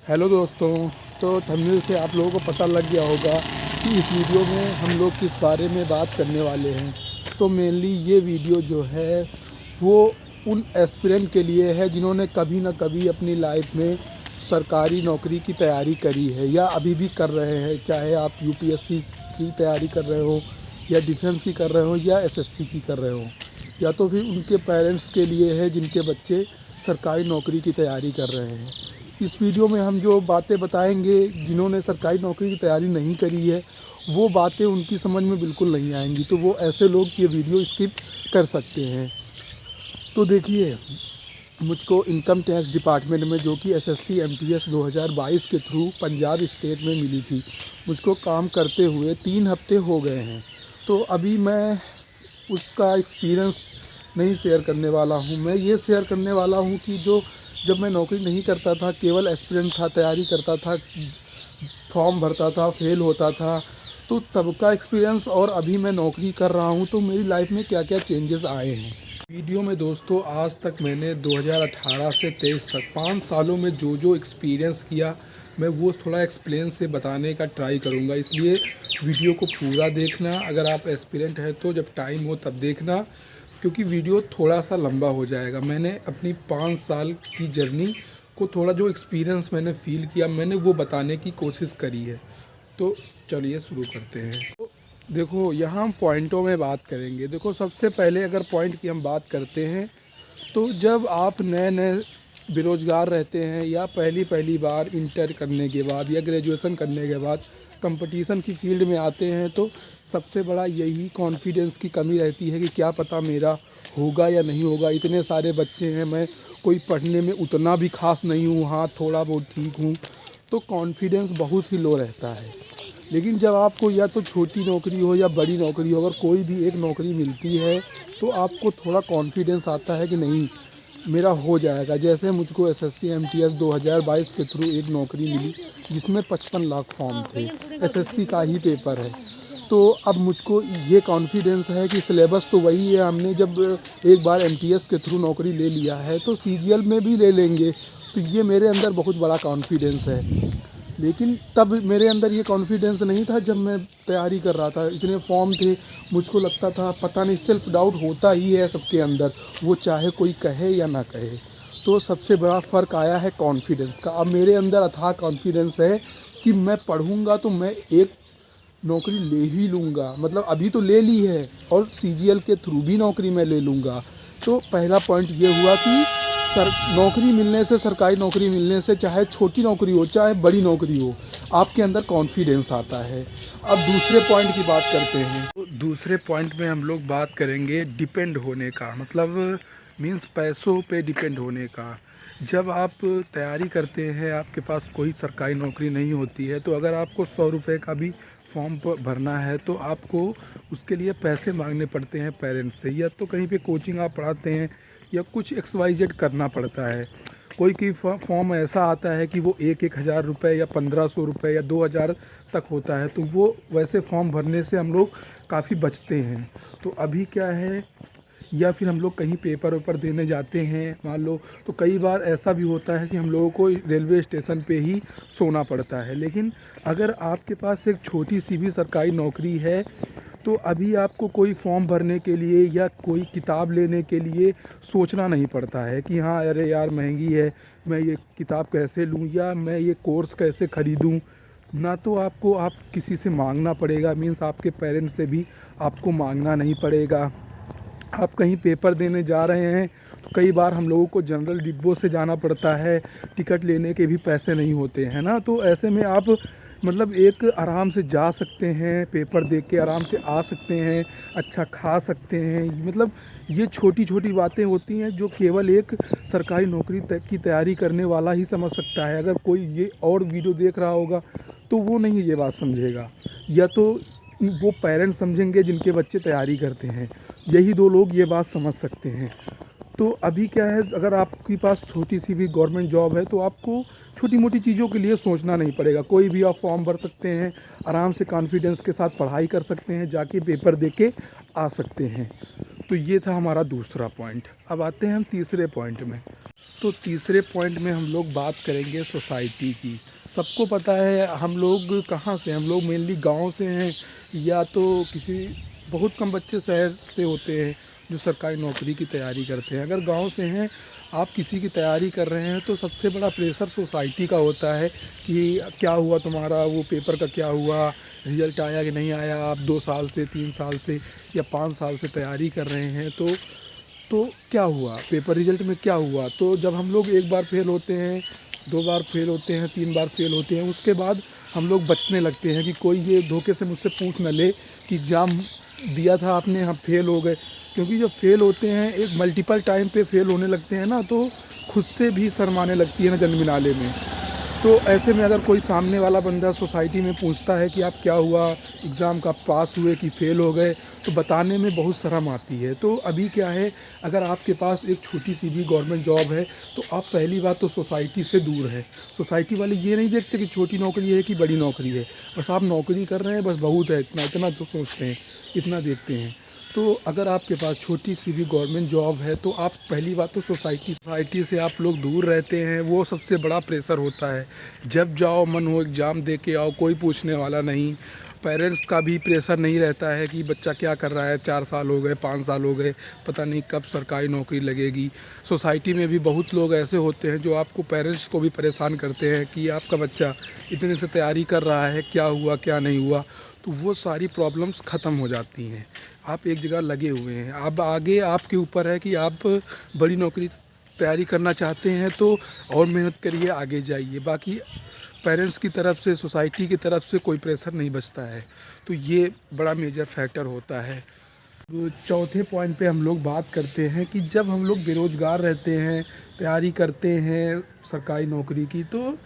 Hello दोस्तों। तो thumbnail से आप लोगों को पता लग गया होगा कि इस वीडियो में हम लोग किस बारे में बात करने वाले हैं। तो मेनली ये वीडियो जो है वो उन एस्पिरेंट के लिए है जिन्होंने कभी ना कभी अपनी लाइफ में सरकारी नौकरी की तैयारी करी है या अभी भी कर रहे हैं। चाहे आप यूपीएससी की तैयारी कर रहे हो या डिफेंस की कर रहे हो या एसएससी की कर रहे हो, या तो फिर उनके पेरेंट्स के लिए है जिनके बच्चे सरकारी नौकरी की तैयारी कर रहे हैं। इस वीडियो में हम जो बातें बताएंगे, जिन्होंने सरकारी नौकरी की तैयारी नहीं करी है वो बातें उनकी समझ में बिल्कुल नहीं आएंगी, तो वो ऐसे लोग ये वीडियो स्किप कर सकते हैं। तो देखिए, मुझको इनकम टैक्स डिपार्टमेंट में जो कि एसएससी एमटीएस 2022 के थ्रू पंजाब स्टेट में मिली थी, मुझको काम करते हुए 3 हफ्ते हो गए हैं। तो अभी मैं उसका एक्सपीरियंस नहीं शेयर करने वाला हूँ। मैं ये शेयर करने वाला हूँ कि जो जब मैं नौकरी नहीं करता था, केवल एस्पिरेंट था, तैयारी करता था, फॉर्म भरता था, फेल होता था, तो तब का एक्सपीरियंस और अभी मैं नौकरी कर रहा हूँ तो मेरी लाइफ में क्या क्या चेंजेस आए हैं। वीडियो में दोस्तों आज तक मैंने 2018 से 23 तक 5 सालों में जो जो एक्सपीरियंस किया, मैं वो थोड़ा एक्सप्लेन से बताने का ट्राई करूँगा। इसलिए वीडियो को पूरा देखना। अगर आप एस्पिरेंट है तो जब टाइम हो तब देखना, क्योंकि वीडियो थोड़ा सा लंबा हो जाएगा। मैंने अपनी 5 साल की जर्नी को, थोड़ा जो एक्सपीरियंस मैंने फ़ील किया, मैंने वो बताने की कोशिश करी है। तो चलिए शुरू करते हैं। तो देखो, यहाँ हम पॉइंटों में बात करेंगे। देखो, सबसे पहले अगर पॉइंट की हम बात करते हैं तो जब आप नए नए बेरोज़गार रहते हैं या पहली पहली बार इंटर करने के बाद या ग्रेजुएशन करने के बाद कंपटीशन की फील्ड में आते हैं, तो सबसे बड़ा यही कॉन्फिडेंस की कमी रहती है कि क्या पता मेरा होगा या नहीं होगा। इतने सारे बच्चे हैं, मैं कोई पढ़ने में उतना भी खास नहीं हूँ, हाँ थोड़ा बहुत ठीक हूँ, तो कॉन्फिडेंस बहुत ही लो रहता है। लेकिन जब आपको या तो छोटी नौकरी हो या बड़ी नौकरी हो, अगर कोई भी एक नौकरी मिलती है तो आपको थोड़ा कॉन्फिडेंस आता है कि नहीं, मेरा हो जाएगा। जैसे मुझको एसएससी एमटीएस 2022 के थ्रू एक नौकरी मिली जिसमें 55 लाख फॉर्म थे, एसएससी का ही पेपर है। तो अब मुझको ये कॉन्फिडेंस है कि सिलेबस तो वही है, हमने जब एक बार एमटीएस के थ्रू नौकरी ले लिया है तो सीजीएल में भी ले लेंगे। तो ये मेरे अंदर बहुत बड़ा कॉन्फिडेंस है। लेकिन तब मेरे अंदर ये कॉन्फिडेंस नहीं था जब मैं तैयारी कर रहा था। इतने फॉर्म थे, मुझको लगता था पता नहीं, सेल्फ़ डाउट होता ही है सबके अंदर, वो चाहे कोई कहे या ना कहे। तो सबसे बड़ा फ़र्क आया है कॉन्फिडेंस का। अब मेरे अंदर अथाह कॉन्फिडेंस है कि मैं पढ़ूँगा तो मैं एक नौकरी ले ही लूँगा। मतलब अभी तो ले ली है और सीजीएल के थ्रू भी नौकरी मैं ले लूँगा। तो पहला पॉइंट ये हुआ कि नौकरी मिलने से, सरकारी नौकरी मिलने से, चाहे छोटी नौकरी हो चाहे बड़ी नौकरी हो, आपके अंदर कॉन्फिडेंस आता है। अब दूसरे पॉइंट की बात करते हैं। तो दूसरे पॉइंट में हम लोग बात करेंगे डिपेंड होने का, मतलब मीन्स पैसों पे डिपेंड होने का। जब आप तैयारी करते हैं, आपके पास कोई सरकारी नौकरी नहीं होती है, तो अगर आपको 100 रुपये का भी फॉर्म भरना है तो आपको उसके लिए पैसे मांगने पड़ते हैं पेरेंट्स से, या तो कहीं पे कोचिंग आप पढ़ाते हैं या कुछ XYZ करना पड़ता है। कोई फॉर्म ऐसा आता है कि वो 1,000 रुपये या 1,500 रुपये या 2,000 तक होता है, तो वो वैसे फॉर्म भरने से हम लोग काफ़ी बचते हैं। तो अभी क्या है, या फिर हम लोग कहीं पेपर वेपर देने जाते हैं मान लो, तो कई बार ऐसा भी होता है कि हम लोगों को रेलवे स्टेशन पे ही सोना पड़ता है। लेकिन अगर आपके पास एक छोटी सी भी सरकारी नौकरी है तो अभी आपको कोई फॉर्म भरने के लिए या कोई किताब लेने के लिए सोचना नहीं पड़ता है कि हाँ अरे यार महंगी है, मैं ये किताब कैसे लूँ या मैं ये कोर्स कैसे ख़रीदूँ। ना तो आपको आप किसी से मांगना पड़ेगा, मीन्स आपके पेरेंट्स से भी आपको मांगना नहीं पड़ेगा। आप कहीं पेपर देने जा रहे हैं तो कई बार हम लोगों को जनरल डिब्बों से जाना पड़ता है, टिकट लेने के भी पैसे नहीं होते हैं ना। तो ऐसे में आप मतलब एक आराम से जा सकते हैं, पेपर दे के आराम से आ सकते हैं, अच्छा खा सकते हैं। मतलब ये छोटी छोटी बातें होती हैं जो केवल एक सरकारी नौकरी की तैयारी करने वाला ही समझ सकता है। अगर कोई ये और वीडियो देख रहा होगा तो वो नहीं ये बात समझेगा, या तो वो पेरेंट्स समझेंगे जिनके बच्चे तैयारी करते हैं, यही दो लोग ये बात समझ सकते हैं। तो अभी क्या है, अगर आपके पास छोटी सी भी गवर्नमेंट जॉब है तो आपको छोटी मोटी चीज़ों के लिए सोचना नहीं पड़ेगा। कोई भी आप फॉर्म भर सकते हैं, आराम से कॉन्फिडेंस के साथ पढ़ाई कर सकते हैं, जाके पेपर दे के आ सकते हैं। तो ये था हमारा दूसरा पॉइंट। अब आते हैं हम तीसरे पॉइंट में। तो तीसरे पॉइंट में हम लोग बात करेंगे सोसाइटी की। सबको पता है हम लोग कहाँ से, हम लोग मेनली गांव से हैं, या तो किसी बहुत कम बच्चे शहर से होते हैं जो सरकारी नौकरी की तैयारी करते हैं। अगर गांव से हैं, आप किसी की तैयारी कर रहे हैं, तो सबसे बड़ा प्रेशर सोसाइटी का होता है कि क्या हुआ तुम्हारा, वो पेपर का क्या हुआ, रिजल्ट आया कि नहीं आया। आप 2 साल से, 3 साल से या 5 साल से तैयारी कर रहे हैं, तो क्या हुआ, पेपर रिजल्ट में क्या हुआ। तो जब हम लोग एक बार फेल होते हैं, 2 बार फेल होते हैं, 3 बार फेल होते हैं, उसके बाद हम लोग बचने लगते हैं कि कोई ये धोखे से मुझसे पूछ न ले कि एग्ज़ाम दिया था आपने, हम फेल हो गए। क्योंकि जब फेल होते हैं, एक मल्टीपल टाइम पे फेल होने लगते हैं ना, तो खुद से भी शर्माने लगती है ना जन्मनाले में। तो ऐसे में अगर कोई सामने वाला बंदा सोसाइटी में पूछता है कि आप क्या हुआ, एग्ज़ाम का पास हुए कि फ़ेल हो गए, तो बताने में बहुत शर्म आती है। तो अभी क्या है, अगर आपके पास एक छोटी सी भी गवर्नमेंट जॉब है, तो आप पहली बात तो सोसाइटी से दूर है। सोसाइटी वाले ये नहीं देखते कि छोटी नौकरी है कि बड़ी नौकरी है, बस आप नौकरी कर रहे हैं, बस बहुत है, इतना इतना तो सोचते हैं, इतना देखते हैं। तो अगर आपके पास छोटी सी भी गवर्नमेंट जॉब है, तो आप पहली बात तो सोसाइटी से आप लोग दूर रहते हैं, वो सबसे बड़ा प्रेशर होता है। जब जाओ मन हो एग्ज़ाम दे के आओ, कोई पूछने वाला नहीं। पेरेंट्स का भी प्रेशर नहीं रहता है कि बच्चा क्या कर रहा है, 4 साल हो गए, 5 साल हो गए, पता नहीं कब सरकारी नौकरी लगेगी। सोसाइटी में भी बहुत लोग ऐसे होते हैं जो आपको, पेरेंट्स को भी परेशान करते हैं कि आपका बच्चा इतने से तैयारी कर रहा है, क्या हुआ क्या नहीं हुआ। तो वो सारी प्रॉब्लम्स ख़त्म हो जाती हैं। आप एक जगह लगे हुए हैं, अब आगे आपके ऊपर है कि आप बड़ी नौकरी तैयारी करना चाहते हैं, तो और मेहनत करिए, आगे जाइए। बाकी पेरेंट्स की तरफ से, सोसाइटी की तरफ से कोई प्रेशर नहीं बचता है, तो ये बड़ा मेजर फैक्टर होता है। तो चौथे पॉइंट पे हम लोग बात करते हैं कि जब हम लोग बेरोज़गार रहते हैं, तैयारी करते हैं सरकारी नौकरी की, तो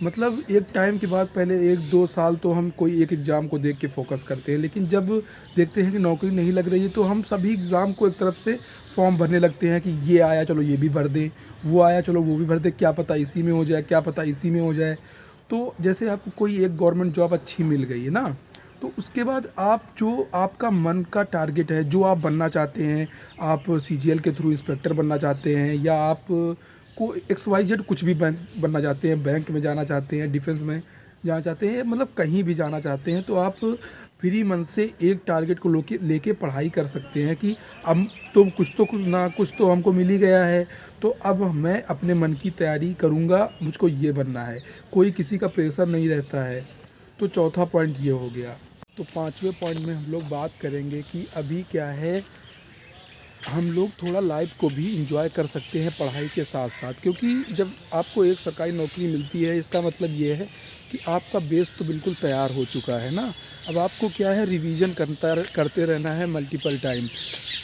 मतलब एक टाइम के बाद, पहले 1-2 साल तो हम कोई एक एग्ज़ाम को देख के फोकस करते हैं, लेकिन जब देखते हैं कि नौकरी नहीं लग रही है, तो हम सभी एग्ज़ाम को एक तरफ से फॉर्म भरने लगते हैं कि ये आया चलो ये भी भर दें, वो आया चलो वो भी भर दें, क्या पता इसी में हो जाए, क्या पता इसी में हो जाए। तो जैसे आपको कोई एक गवर्नमेंट जॉब अच्छी मिल गई है ना, तो उसके बाद आप, जो आपका मन का टारगेट है, जो आप बनना चाहते हैं, आप सीजीएल के थ्रू इंस्पेक्टर बनना चाहते हैं, या आप को XYZ कुछ भी बनना चाहते हैं, बैंक में जाना चाहते हैं, डिफेंस में जाना चाहते हैं, मतलब कहीं भी जाना चाहते हैं, तो आप फ्री मन से एक टारगेट को लेके पढ़ाई कर सकते हैं कि अब तो कुछ तो हमको मिल ही गया है, तो अब मैं अपने मन की तैयारी करूँगा, मुझको ये बनना है, कोई किसी का प्रेशर नहीं रहता है। तो चौथा पॉइंट ये हो गया। तो पाँचवें पॉइंट में हम लोग बात करेंगे कि अभी क्या है, हम लोग थोड़ा लाइफ को भी इंजॉय कर सकते हैं पढ़ाई के साथ साथ। क्योंकि जब आपको एक सरकारी नौकरी मिलती है, इसका मतलब ये है कि आपका बेस तो बिल्कुल तैयार हो चुका है ना। अब आपको क्या है, रिवीजन करते रहना है मल्टीपल टाइम।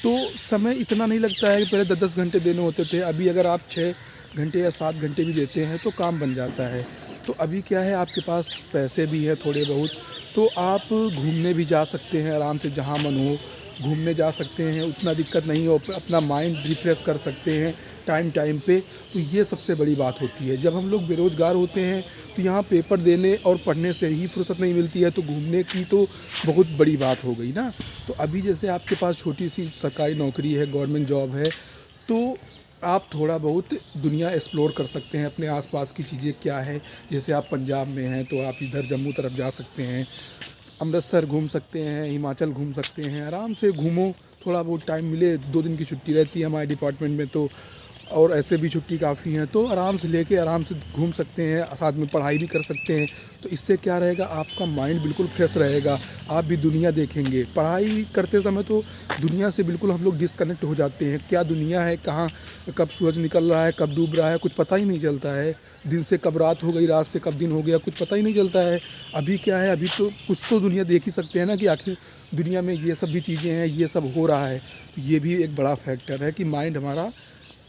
तो समय इतना नहीं लगता है कि पहले 10-10 घंटे देने होते थे, अभी अगर आप 6 घंटे या 7 घंटे भी देते हैं तो काम बन जाता है। तो अभी क्या है, आपके पास पैसे भी है थोड़े बहुत, तो आप घूमने भी जा सकते हैं आराम से, जहाँ मन हो घूमने जा सकते हैं, उतना दिक्कत नहीं हो, अपना माइंड रिफ्रेश कर सकते हैं टाइम पे। तो ये सबसे बड़ी बात होती है। जब हम लोग बेरोज़गार होते हैं, तो यहाँ पेपर देने और पढ़ने से ही फुर्सत नहीं मिलती है, तो घूमने की तो बहुत बड़ी बात हो गई ना। तो अभी जैसे आपके पास छोटी सी सरकारी नौकरी है, गवर्नमेंट जॉब है, तो आप थोड़ा बहुत दुनिया एक्सप्लोर कर सकते हैं, अपने आसपास की चीज़ें क्या है। जैसे आप पंजाब में हैं, तो आप इधर जम्मू तरफ जा सकते हैं, अमृतसर घूम सकते हैं, हिमाचल घूम सकते हैं, आराम से घूमो। थोड़ा बहुत टाइम मिले, 2 दिन की छुट्टी रहती है हमारे डिपार्टमेंट में, तो और ऐसे भी छुट्टी काफ़ी हैं, तो आराम से लेके आराम से घूम सकते हैं, साथ में पढ़ाई भी कर सकते हैं। तो इससे क्या रहेगा, आपका माइंड बिल्कुल फ्रेश रहेगा, आप भी दुनिया देखेंगे। पढ़ाई करते समय तो दुनिया से बिल्कुल हम लोग डिस्कनेक्ट हो जाते हैं, क्या दुनिया है, कहाँ कब सूरज निकल रहा है, कब डूब रहा है, कुछ पता ही नहीं चलता है। दिन से कब रात हो गई, रात से कब दिन हो गया, कुछ पता ही नहीं चलता है। अभी क्या है, अभी तो कुछ तो दुनिया देख ही सकते हैं ना कि आखिर दुनिया में ये सब भी चीज़ें हैं, ये सब हो रहा है। ये भी एक बड़ा फैक्टर है कि माइंड हमारा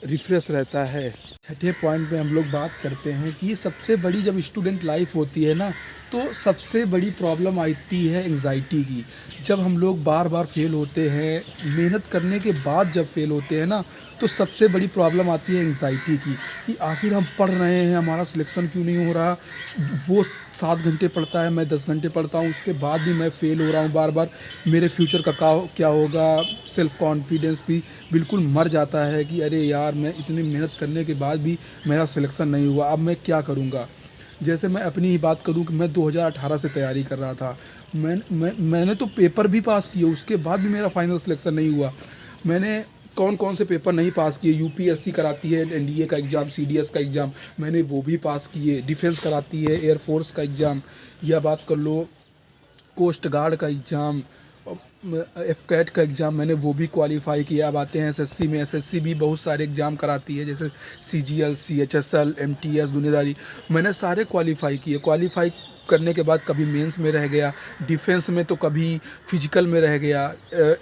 रिफ्रेश रहता है। छठे पॉइंट में हम लोग बात करते हैं कि सबसे बड़ी जब स्टूडेंट लाइफ होती है ना, तो सबसे बड़ी प्रॉब्लम आती है एंग्जाइटी की। जब हम लोग बार बार फेल होते हैं, मेहनत करने के बाद जब फेल होते हैं ना, तो सबसे बड़ी प्रॉब्लम आती है एंग्जाइटी की कि आखिर हम पढ़ रहे हैं, हमारा सिलेक्शन क्यों नहीं हो रहा। वो 7 घंटे पढ़ता है, मैं 10 घंटे पढ़ता हूँ, उसके बाद भी मैं फ़ेल हो रहा हूँ बार बार। मेरे फ्यूचर का क्या होगा, सेल्फ़ कॉन्फिडेंस भी बिल्कुल मर जाता है कि अरे यार यार मैं इतनी मेहनत करने के बाद भी मेरा सिलेक्शन नहीं हुआ, अब मैं क्या करूँगा। जैसे मैं अपनी ही बात करूँ कि मैं 2018 से तैयारी कर रहा था। मैंने तो पेपर भी पास किए, उसके बाद भी मेरा फाइनल सिलेक्शन नहीं हुआ। मैंने कौन कौन से पेपर नहीं पास किए, यूपीएससी कराती है एनडीए का एग्ज़ाम, सीडीएस का एग्ज़ाम, मैंने वो भी पास किए। डिफेंस कराती है एयरफोर्स का एग्ज़ाम, या बात कर लो कोस्ट गार्ड का एग्ज़ाम, एफ कैट का एग्ज़ाम, मैंने वो भी क्वालिफ़ाई किया। अब आते हैं एसएससी में, एसएससी भी बहुत सारे एग्ज़ाम कराती है, जैसे सीजीएल, सीएचएसएल, एमटीएस, दुनियादारी, मैंने सारे क्वालिफ़ाई किए। क्वालिफ़ाई करने के बाद कभी मेंस में रह गया, डिफेंस में तो कभी फिजिकल में रह गया,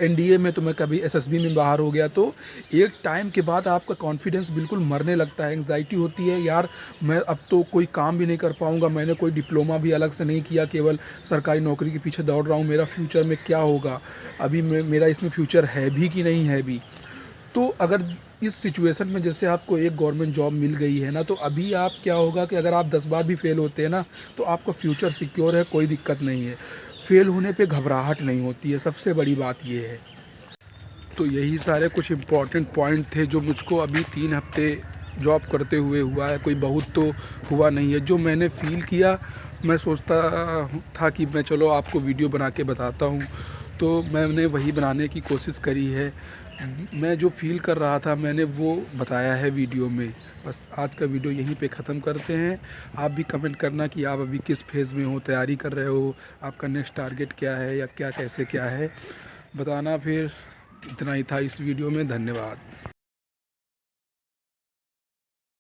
एनडीए में तो मैं कभी एसएसबी में बाहर हो गया। तो एक टाइम के बाद आपका कॉन्फिडेंस बिल्कुल मरने लगता है, एंग्जाइटी होती है, यार मैं अब तो कोई काम भी नहीं कर पाऊँगा। मैंने कोई डिप्लोमा भी अलग से नहीं किया, केवल सरकारी नौकरी के पीछे दौड़ रहा हूँ, मेरा फ्यूचर में क्या होगा, अभी मेरा इसमें फ्यूचर है भी कि नहीं है भी। तो अगर इस सिचुएशन में जैसे आपको एक गवर्नमेंट जॉब मिल गई है ना, तो अभी आप क्या होगा कि अगर आप 10 बार भी फेल होते हैं ना, तो आपका फ्यूचर सिक्योर है, कोई दिक्कत नहीं है। फेल होने पे घबराहट नहीं होती है, सबसे बड़ी बात ये है। तो यही सारे कुछ इम्पोर्टेंट पॉइंट थे जो मुझको अभी 3 हफ्ते जॉब करते हुए हुआ है, कोई बहुत तो हुआ नहीं है। जो मैंने फ़ील किया, मैं सोचता था कि मैं चलो आपको वीडियो बना के बताता हूँ, तो मैंने वही बनाने की कोशिश करी है। मैं जो फ़ील कर रहा था मैंने वो बताया है वीडियो में। बस आज का वीडियो यहीं पे ख़त्म करते हैं। आप भी कमेंट करना कि आप अभी किस फेज़ में हो, तैयारी कर रहे हो, आपका नेक्स्ट टारगेट क्या है, या क्या कैसे क्या है बताना। फिर इतना ही था इस वीडियो में। धन्यवाद।